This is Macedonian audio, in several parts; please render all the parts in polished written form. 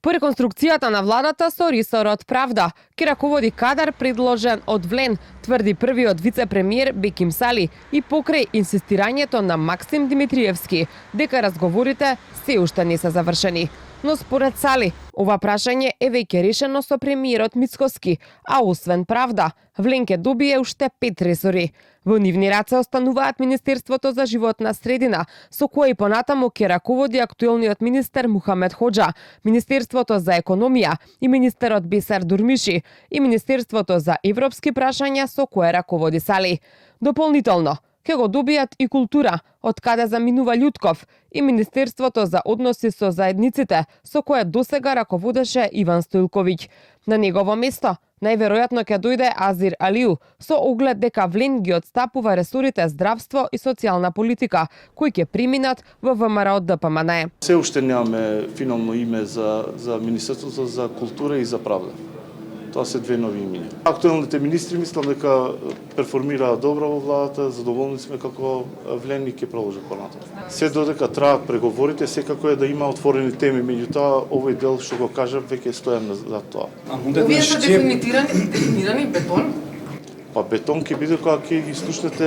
По реконструкцијата на владата со ресорот правда, ке раководи кадар предложен од Влен, тврди првиот вице-премиер Беким Сали и покрај инсистирањето на Максим Димитриевски дека разговорите се уште не се завршени. Но според Сали, ова прашање е веќе решено со премиерот Мицкоски, а освен правда, Влен ке добие уште 5 ресори. Во нивни раце остануваат Министерството за животна средина, со кое и понатаму ке раководи актуелниот министер Мухамед Хоџа, Министерството за економија и министерот Бесар Дурмиши и Министерството за европски прашања со кое раководи Сали. Дополнително, ке го добијат и култура, од каде заминува Љутков, и Министерството за односи со заедниците, со кое досега раководеше Иван Стоилковиќ. На негово место, најверојатно ќе дојде Азир Алиу, со оглед дека Влен ги отстапува ресорите здравство и социјална политика, кои ќе преминат во ВМРО ДПМН. Се уште немаме финално име за Министерството за култура и за правда. Тоа се две нови имиња. Актуелните министри мислам дека перформираа добро во владата, задоволни сме како Влен и ќе продолжат понатаму. Се додека траат преговорите, секако е да има отворени теми, меѓутоа овој дел што го кажав веќе стојам за тоа. Овие се дефинирани бетон? Па бетон ќе биде кога ќе ги слушнете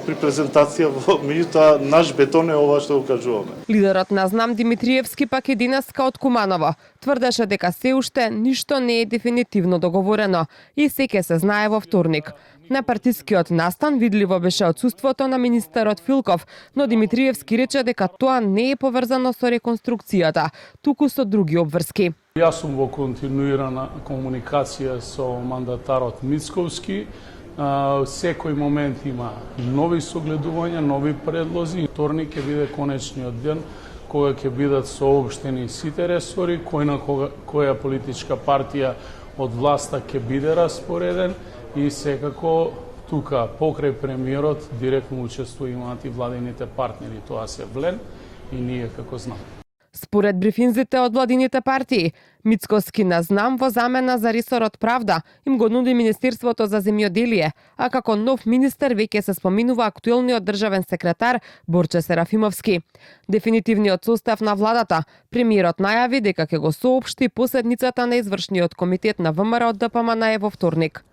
при презентација, меѓутоа наш бетон е ова што го кажуваме. Лидерот на Знам Димитриевски пак е денеска од Куманово. Тврдеше дека се уште ништо не е дефинитивно договорено и се ќе се знае во вторник. На партискиот настан видливо беше отсуството на министерот Филков, но Димитриевски рече дека тоа не е поврзано со реконструкцијата, туку со други обврски. Јас сум во континуирана комуникација со мандатарот Мицковски. Секој момент има нови согледувања, нови предлози. Вторник ќе биде конечниот ден кога ќе бидат соопштени сите ресори, кој на која политичка партија од власта ќе биде распореден и секако тука покрај премиерот директно учествува имаат и владините партнери, тоа се Влен и ние како Знам. Според брифинзите од владините партии, Мицкоски на Знам во замена за ресорот правда им го нуди Министерството за земјоделие, а како нов министер веќе се споминува актуелниот државен секретар Борче Серафимовски. Дефинитивниот состав на владата, премиерот најави дека ќе го соопшти по седницата на извршниот комитет на ВМРО ДПМН во вторник.